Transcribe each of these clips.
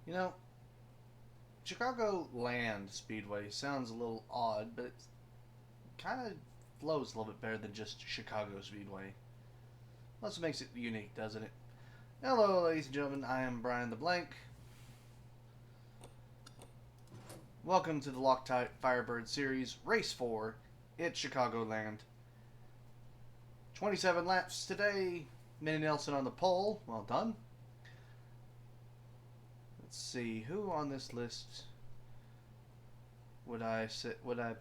You know, Chicagoland Speedway sounds a little odd, but it kind of flows a little bit better than just Chicago Speedway. That's what makes it unique, doesn't it? Hello, ladies and gentlemen. I am Brian the Blank. Welcome to the LOCTITE Firebird Series Race 4 at Chicagoland. 27 laps today. Minnie Nelson on the pole. Well done. Let's see, who on this list would I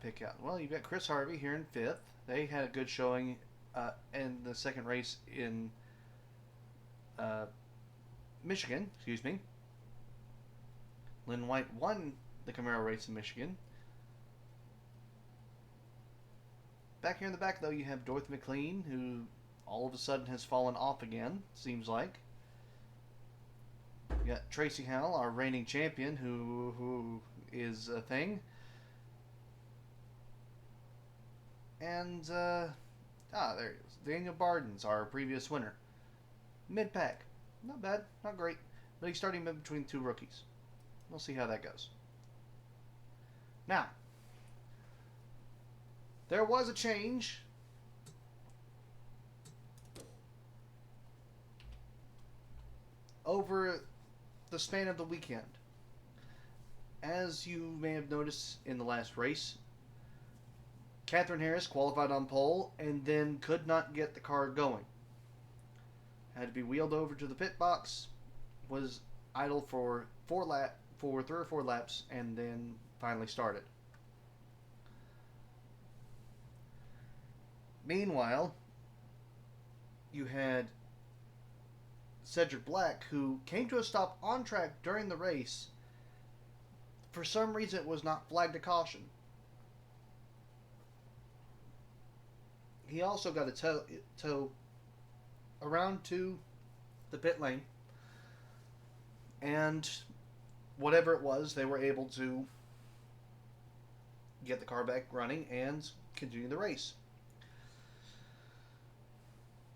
pick out? Well, you've got Chris Harvey here in 5th. They had a good showing in the second race in Michigan. Excuse me. Lynn White won the Camaro race in Michigan. Back here in the back, though, you have Dorothy McLean, who all of a sudden has fallen off again, seems like. You got Tracy Howell, our reigning champion, who is a thing. And, there he is. Daniel Bardens, our previous winner. Mid-pack. Not bad, not great. But he's starting mid between two rookies. We'll see how that goes. Now, there was a change over the span of the weekend. As you may have noticed in the last race, Catherine Harris qualified on pole and then could not get the car going. Had to be wheeled over to the pit box, was idle for 3 or 4 laps, and then finally started. Meanwhile, you had Cedric Black, who came to a stop on track during the race. For some reason, it was not flagged a caution. He also got a tow around to the pit lane, and whatever it was, they were able to get the car back running and continue the race.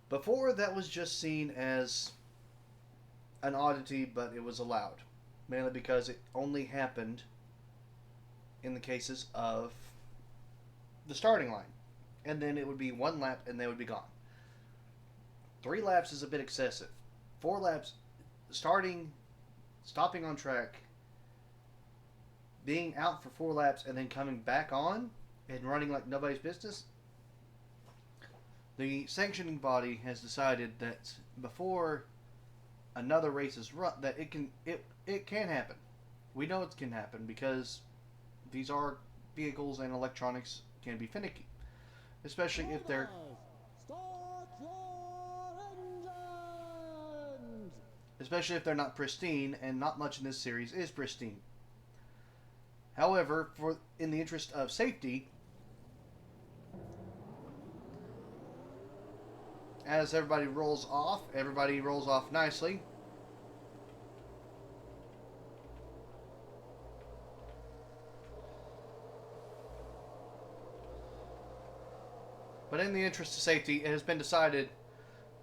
Before, that was just seen as an oddity, but it was allowed, mainly because it only happened in the cases of the starting line, and then it would be 1 lap and they would be gone. 3 laps is a bit excessive. 4 laps, stopping on track, being out for 4 laps and then coming back on and running like nobody's business. The sanctioning body has decided that before another race is run, that it can happen. We know it can happen because these are vehicles and electronics can be finicky, especially if they're not pristine, and not much in this series is pristine. However, in the interest of safety, as everybody rolls off nicely. But in the interest of safety, it has been decided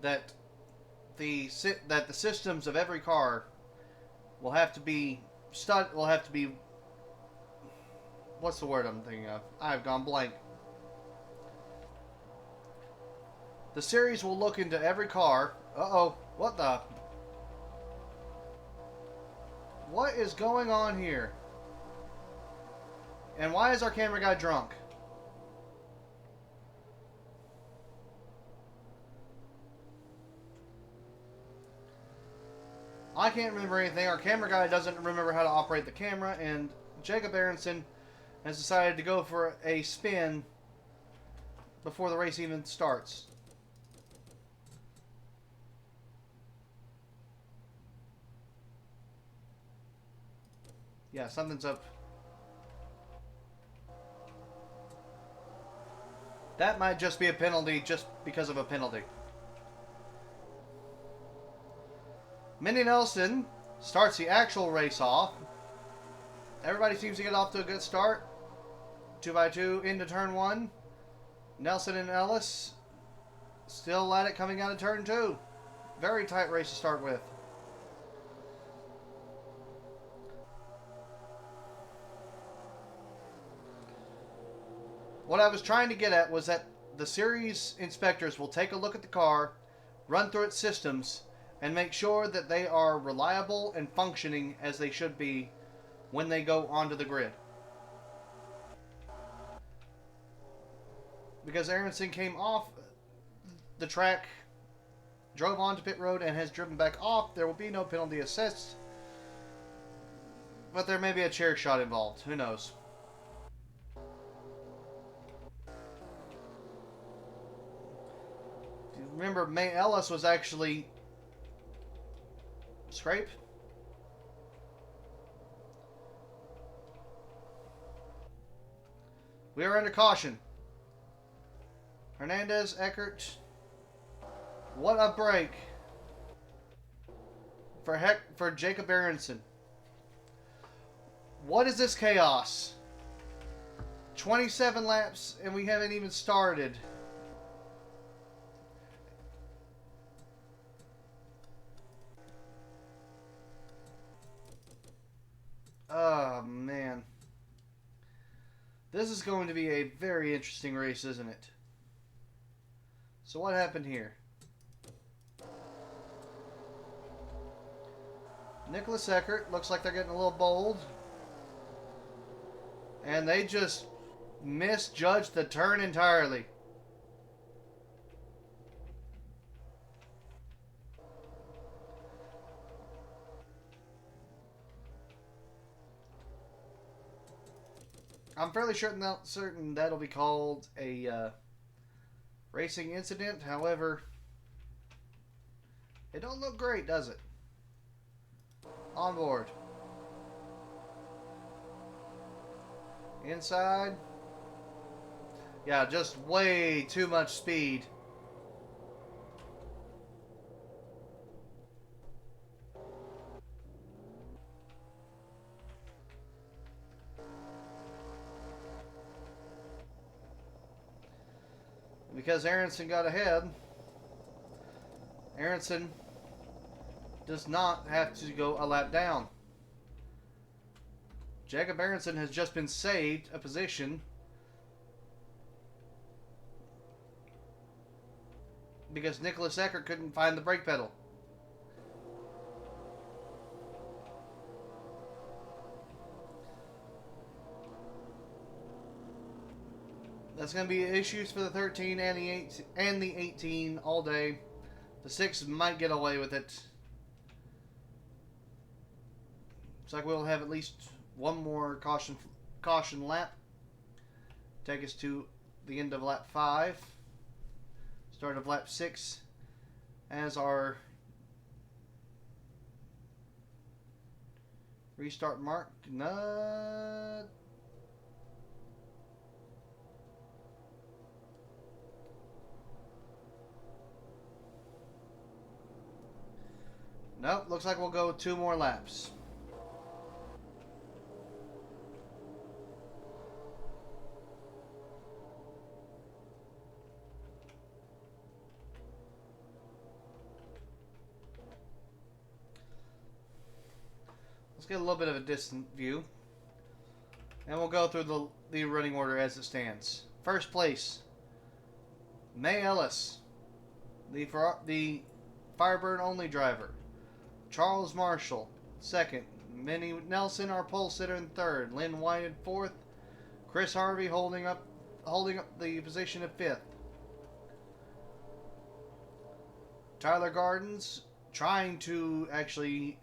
that the systems of every car will have to be what's the word I'm thinking of? I've gone blank. The series will look into every car. What is going on here? And why is our camera guy drunk? I can't remember anything. Our camera guy doesn't remember how to operate the camera, and Jacob Aronson has decided to go for a spin before the race even starts. Yeah, something's up. That might just be a penalty just because of a penalty. Minnie Nelson starts the actual race off. Everybody seems to get off to a good start. 2x2 into turn 1. Nelson and Ellis still at it coming out of turn 2. Very tight race to start with. What I was trying to get at was that the series inspectors will take a look at the car, run through its systems, and make sure that they are reliable and functioning as they should be when they go onto the grid. Because Aronson came off the track, drove onto pit road, and has driven back off, there will be no penalty assessed. But there may be a chair shot involved. Who knows? Do you remember May Ellis was actually scraped? We are under caution. Hernandez, Eckert. What a break for Jacob Aronson. What is this chaos? 27 laps and we haven't even started. Oh, man. This is going to be a very interesting race, isn't it? So what happened here? Nicholas Eckert, looks like they're getting a little bold. And they just misjudged the turn entirely. I'm fairly certain that'll be called a racing incident. However, it don't look great, does it? On board. Inside. Yeah, just way too much speed. Because Aronson got ahead, Aronson does not have to go a lap down. Jacob Aronson has just been saved a position because Nicholas Eckert couldn't find the brake pedal. That's going to be issues for the 13 and the 18 all day. The 6 might get away with it. Looks like we'll have at least one more caution lap. Take us to the end of lap 5. Start of lap 6 as our restart mark. Nope, looks like we'll go 2 more laps. Let's get a little bit of a distant view. And we'll go through the running order as it stands. First place, May Ellis, the Firebird only driver. Charles Marshall, second. Minnie Nelson, our pole sitter, in third. Lynn White in fourth. Chris Harvey holding up the position of fifth. Tyler Gardens trying to actually,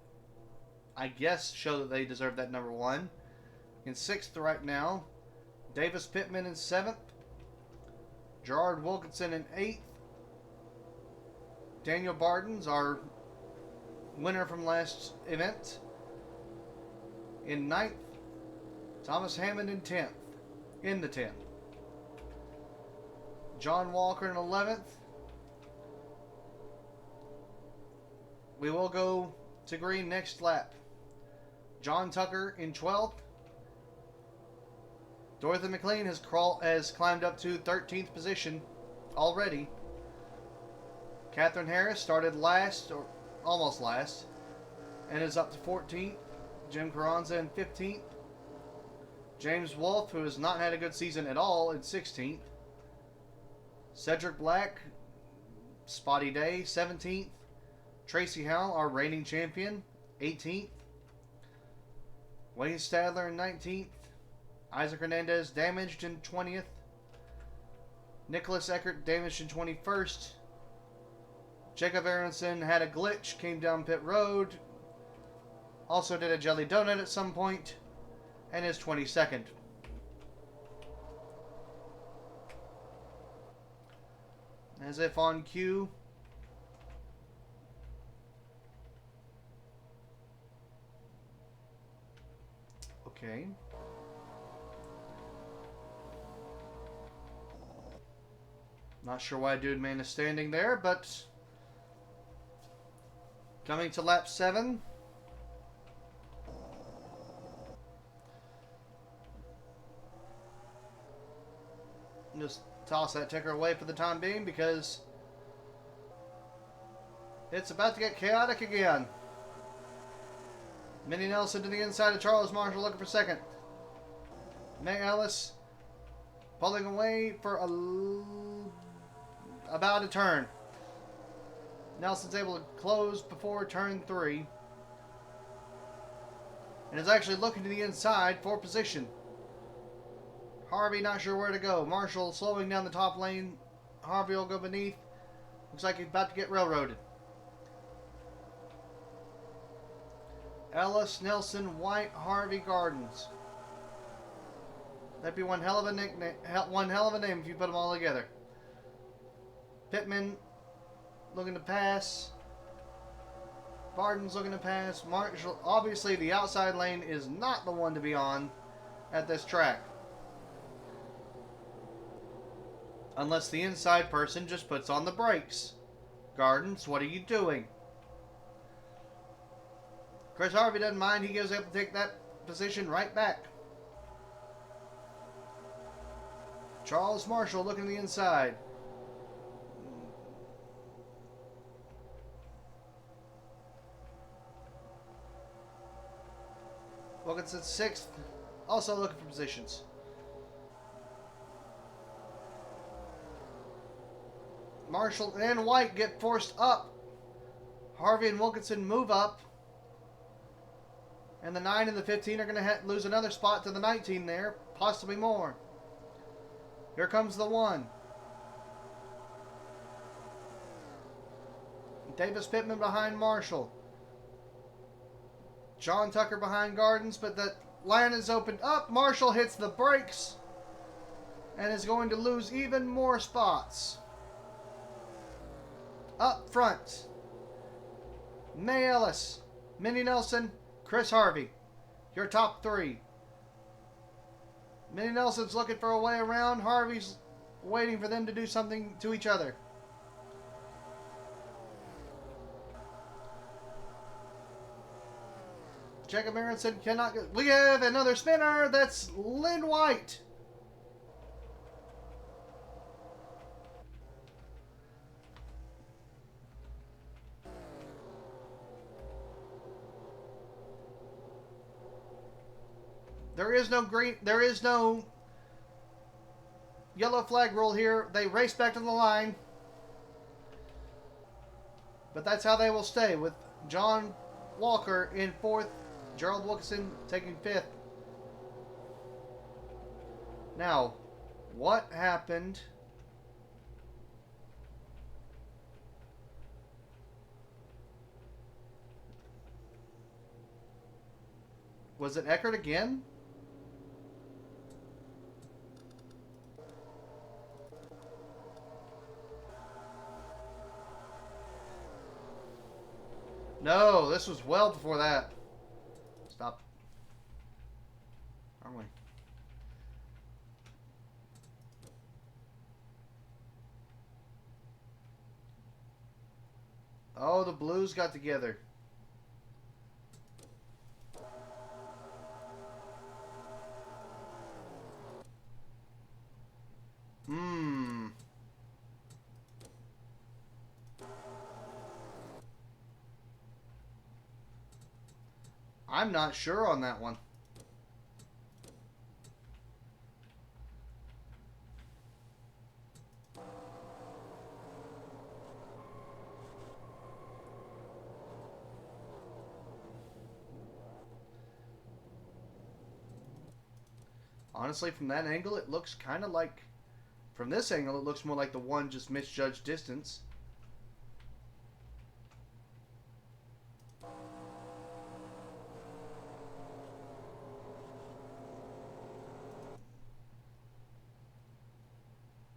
I guess, show that they deserve that number 1. In sixth right now. Davis Pittman in seventh. Gerard Wilkinson in eighth. Daniel Bardens, our winner from last event, in 9th. Thomas Hammond in 10th. In the 10th. John Walker in 11th. We will go to green next lap. John Tucker in 12th. Dorothy McLean has climbed up to 13th position already. Catherine Harris started last, or almost last, and is up to 14th. Jim Carranza in 15th. James Wolfe, who has not had a good season at all, in 16th. Cedric Black, spotty day, 17th. Tracy Howell, our reigning champion, 18th. Wayne Stadler in 19th. Isaac Hernandez damaged in 20th. Nicholas Eckert damaged in 21st. Jacob Aronson had a glitch, came down pit road. Also did a jelly donut at some point, and is 22nd. As if on cue, okay. Not sure why Dude Man is standing there, but coming to lap 7. Just toss that ticker away for the time being because it's about to get chaotic again. Minnie Nelson to the inside of Charles Marshall looking for second. May Ellis pulling away for about a turn. Nelson's able to close before turn 3. And is actually looking to the inside for position. Harvey not sure where to go. Marshall slowing down the top lane. Harvey will go beneath. Looks like he's about to get railroaded. Ellis, Nelson, White, Harvey, Gardens. That'd be one hell of a nickname, one hell of a name if you put them all together. Pittman looking to pass. Gardens looking to pass. Marshall, obviously the outside lane is not the one to be on at this track. Unless the inside person just puts on the brakes. Gardens, what are you doing? Chris Harvey doesn't mind. He goes able to take that position right back. Charles Marshall looking to the inside. Wilkinson 6th. Also looking for positions. Marshall and White get forced up. Harvey and Wilkinson move up. And the 9 and the 15 are going to lose another spot to the 19 there. Possibly more. Here comes the 1. Davis Pittman behind Marshall. John Tucker behind Gardens, but the line is opened up. Marshall hits the brakes and is going to lose even more spots. Up front, May Ellis, Minnie Nelson, Chris Harvey. Your top 3. Minnie Nelson's looking for a way around. Harvey's waiting for them to do something to each other. Jacob Aronson cannot get... We have another spinner. That's Lynn White. There is no green. There is no yellow flag rule here. They race back to the line. But that's how they will stay, with John Walker in 4th. Gerald Wilkinson taking 5th. Now, what happened? Was it Eckert again? No, this was well before that. Stop. Aren't we? Oh, the Blues got together. I'm not sure on that one. Honestly, from that angle, it looks kind of like... From this angle, it looks more like the one just misjudged distance.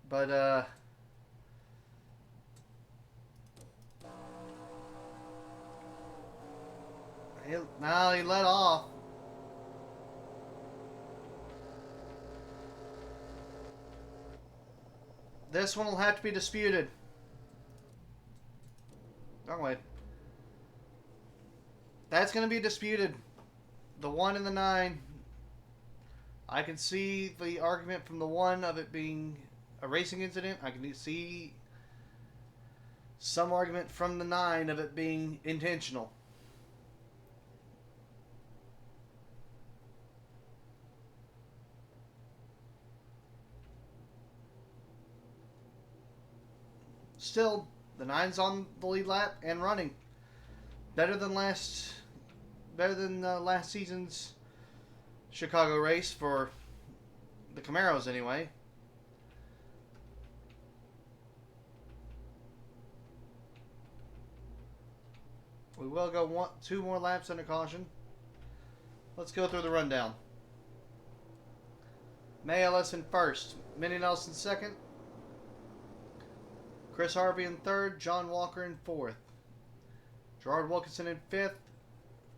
But, now he let off. This one will have to be disputed. Wrong way. That's going to be disputed. The 1 and the 9. I can see the argument from the 1 of it being a racing incident. I can see some argument from the 9 of it being intentional. Still, the 9's on the lead lap and running. Better than last season's Chicago race for the Camaros anyway. We will go 2 more laps under caution. Let's go through the rundown. May Ellis in first, Minnie Nelson second, Chris Harvey in third, John Walker in fourth, Gerard Wilkinson in fifth,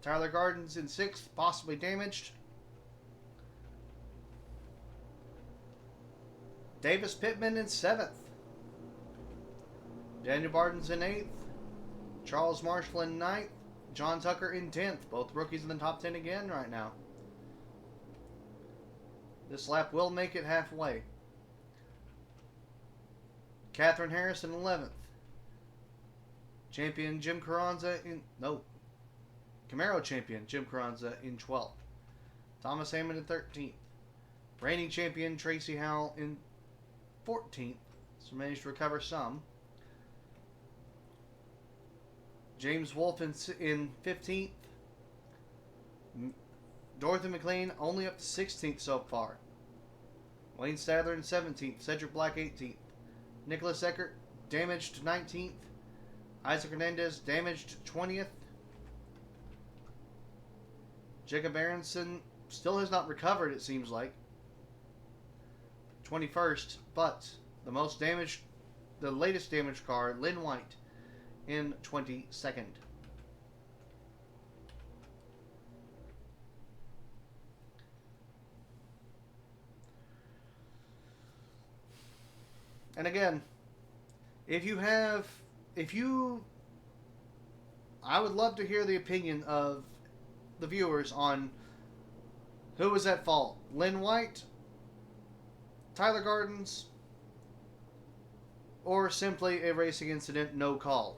Tyler Gardens in sixth, possibly damaged, Davis Pittman in seventh, Daniel Bardens in eighth, Charles Marshall in ninth, John Tucker in 10th. Both rookies in the top 10 again right now. This lap will make it halfway. Catherine Harris in 11th. Champion Jim Carranza in... No. Camaro champion Jim Carranza in 12th. Thomas Hammond in 13th. Reigning champion Tracy Howell in 14th. So managed to recover some. James Wolfe in 15th. Dorothy McLean only up to 16th so far. Wayne Stadler in 17th. Cedric Black 18th. Nicholas Eckert damaged to 19th. Isaac Hernandez damaged to 20th. Jacob Aronson still has not recovered, it seems like. 21st, but the most damaged, the latest damaged car, Lynn White, in 22nd. And again, I would love to hear the opinion of the viewers on who was at fault. Lynn White, Tyler Gardens, or simply a racing incident, no call.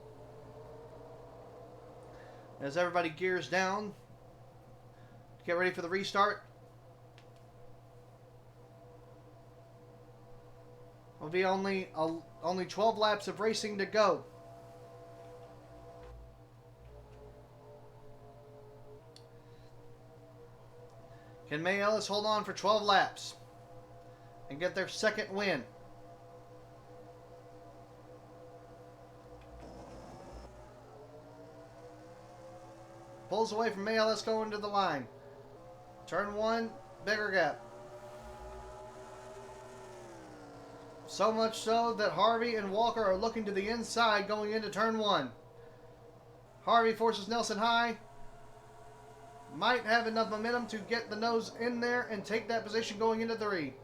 As everybody gears down to get ready for the restart, will be only 12 laps of racing to go. Can May Ellis hold on for 12 laps and get their second win? Pulls away from May Ellis going to the line. Turn 1, bigger gap. So much so that Harvey and Walker are looking to the inside going into turn 1. Harvey forces Nelson high. Might have enough momentum to get the nose in there and take that position going into 3.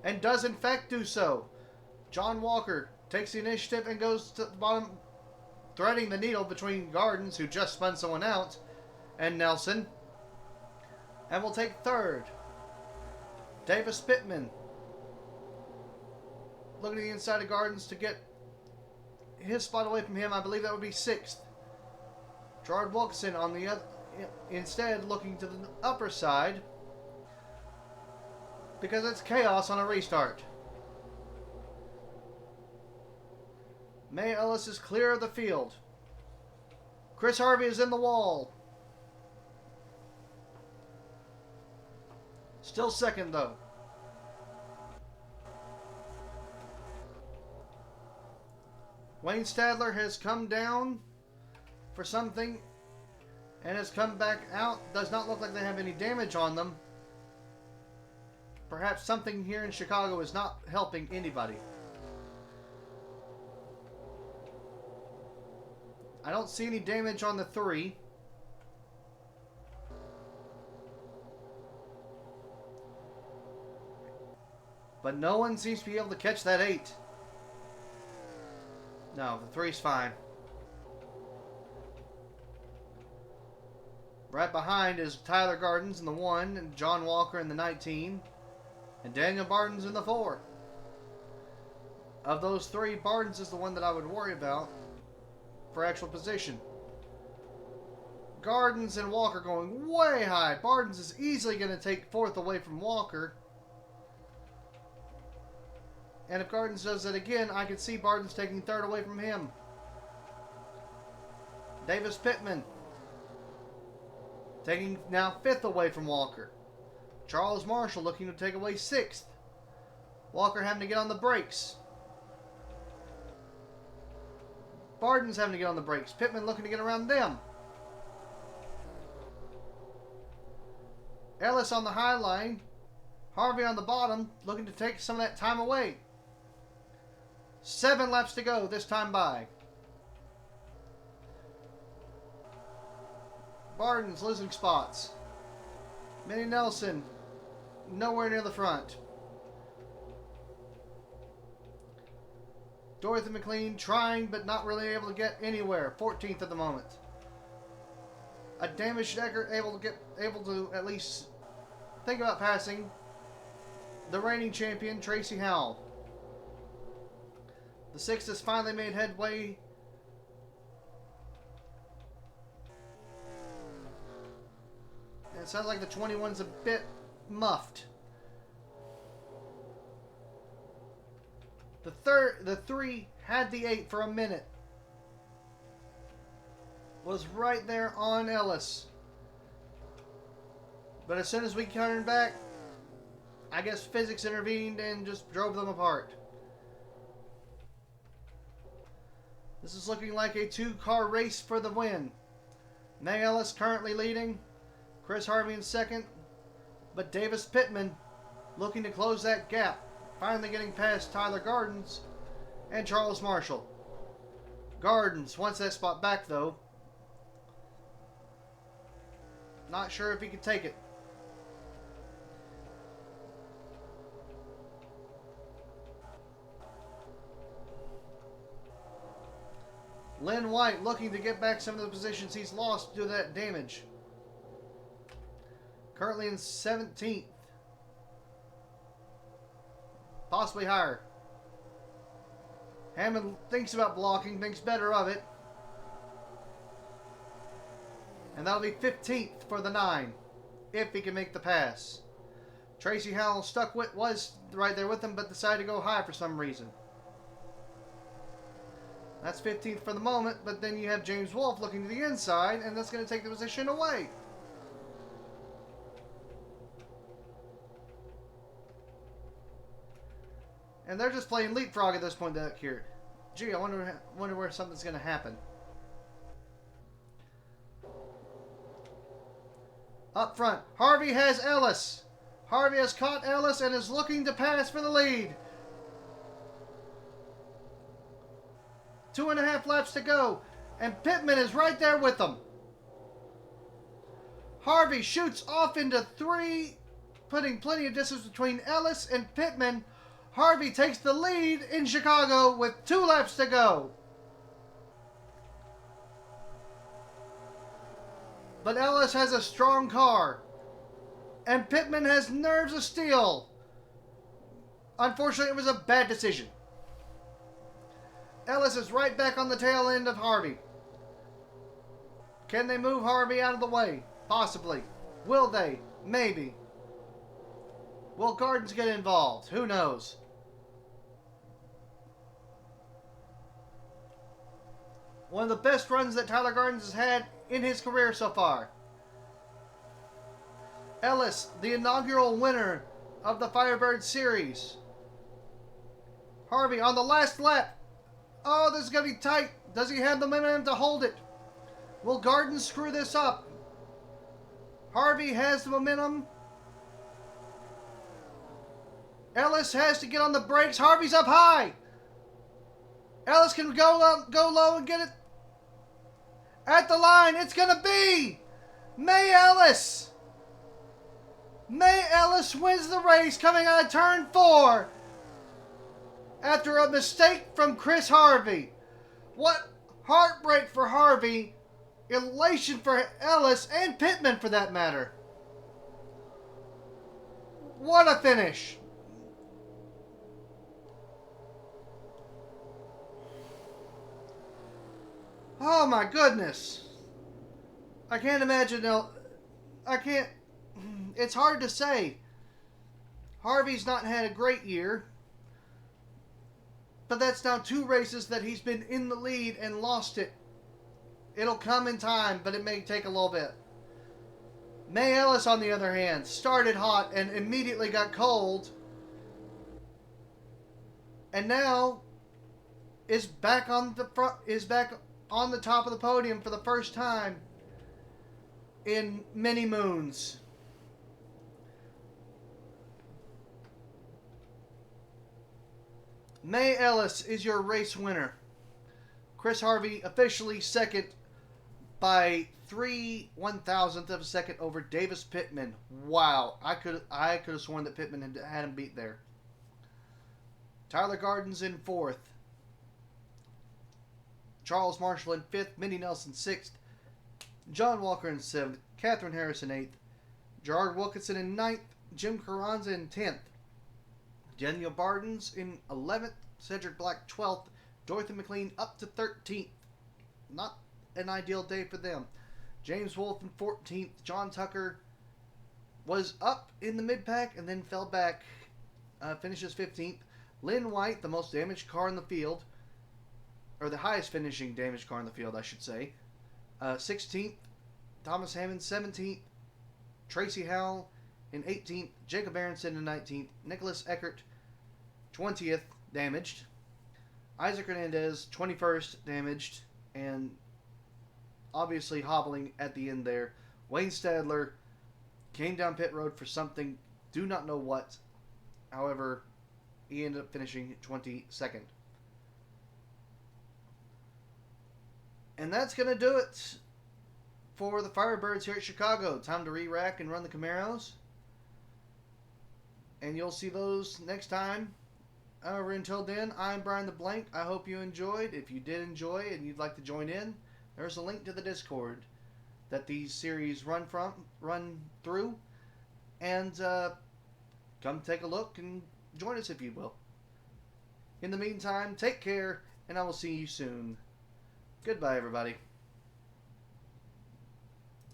And does in fact do so. John Walker takes the initiative and goes to the bottom, threading the needle between Gardens, who just spun someone out, and Nelson. And will take third. Davis Pittman looking at the inside of Gardens to get his spot away from him. I believe that would be 6th. Gerard Wilkinson on the other, instead looking to the upper side because it's chaos on a restart. May Ellis is clear of the field. Chris Harvey is in the wall. Still second, though. Wayne Stadler has come down for something and has come back out. Does not look like they have any damage on them. Perhaps something here in Chicago is not helping anybody. I don't see any damage on the 3. But no one seems to be able to catch that 8. No, the 3's fine. Right behind is Tyler Gardens in the 1, and John Walker in the 19, and Daniel Barton's in the 4. Of those 3, Barton's is the one that I would worry about for actual position. Gardens and Walker going way high. Barton's is easily going to take 4th away from Walker. And if Gardens does that again, I could see Barton's taking 3rd away from him. Davis Pittman taking now 5th away from Walker. Charles Marshall looking to take away 6th. Walker having to get on the brakes. Barton's having to get on the brakes. Pittman looking to get around them. Ellis on the high line. Harvey on the bottom looking to take some of that time away. 7 laps to go this time by. Barton's losing spots. Minnie Nelson nowhere near the front. Dorothy McLean trying but not really able to get anywhere. 14th at the moment. A damaged Decker able to at least think about passing the reigning champion Tracy Howell. The 6th has finally made headway. And it sounds like the 21's a bit muffed. The 3 had the 8 for a minute. Was right there on Ellis. But as soon as we turned back, I guess physics intervened and just drove them apart. This is looking like a 2-car race for the win. May Ellis currently leading. Chris Harvey in 2nd. But Davis Pittman looking to close that gap. Finally getting past Tyler Gardens and Charles Marshall. Gardens wants that spot back though. Not sure if he can take it. Lynn White looking to get back some of the positions he's lost due to that damage. Currently in 17th. Possibly higher. Hammond thinks about blocking, thinks better of it. And that'll be 15th for the 9, if he can make the pass. Tracy Howell was right there with him, but decided to go high for some reason. That's 15th for the moment, but then you have James Wolfe looking to the inside, and that's going to take the position away. And they're just playing leapfrog at this point back here. Gee, I wonder where something's going to happen. Up front, Harvey has Ellis. Harvey has caught Ellis and is looking to pass for the lead. 2.5 laps to go, and Pittman is right there with them. Harvey shoots off into 3, putting plenty of distance between Ellis and Pittman. Harvey takes the lead in Chicago with 2 laps to go. But Ellis has a strong car, and Pittman has nerves of steel. Unfortunately, it was a bad decision. Ellis is right back on the tail end of Harvey. Can they move Harvey out of the way? Possibly. Will they? Maybe. Will Gardens get involved? Who knows? One of the best runs that Tyler Gardens has had in his career so far. Ellis, the inaugural winner of the Firebird Series. Harvey on the last lap. Oh, this is going to be tight. Does he have the momentum to hold it? Will Gardens screw this up? Harvey has the momentum. Ellis has to get on the brakes. Harvey's up high. Ellis can go low and get it at the line. It's going to be May Ellis. May Ellis wins the race coming out of turn 4 after a mistake from Chris Harvey. What heartbreak for Harvey, elation for Ellis and Pittman for that matter. What a finish. Oh my goodness. I can't imagine. It's hard to say. Harvey's not had a great year. But that's now 2 races that he's been in the lead and lost it. It'll come in time, but it may take a little bit. May Ellis, on the other hand, started hot and immediately got cold. And now is back on the top of the podium for the first time in many moons. May Ellis is your race winner. Chris Harvey officially second by 3/1000th of a second over Davis Pittman. Wow, I could have sworn that Pittman had him beat there. Tyler Gardens in 4th. Charles Marshall in 5th. Minnie Nelson 6th. John Walker in 7th. Catherine Harris in 8th. Gerard Wilkinson in 9th. Jim Carranza in 10th. Daniel Bardens in 11th. Cedric Black 12th. Dorothy McLean up to 13th. Not an ideal day for them. James Wolfe in 14th. John Tucker was up in the mid-pack and then fell back. Finishes 15th. Lynn White, the most damaged car in the field, or the highest finishing damaged car in the field, I should say, 16th. Thomas Hammond 17th. Tracy Howell in 18th. Jacob Aronson in 19th. Nicholas Eckert 20th, damaged. Isaac Hernandez 21st, damaged, and obviously hobbling at the end there. Wayne Stadler came down pit road for something, do not know what. However, he ended up finishing 22nd. And that's going to do it for the Firebirds here at Chicago. Time to re-rack and run the Camaros. And you'll see those next time. Until then, I'm Brian the Blank. I hope you enjoyed. If you did enjoy and you'd like to join in, there's a link to the Discord that these series run through. And come take a look and join us if you will. In the meantime, take care, and I will see you soon. Goodbye, everybody.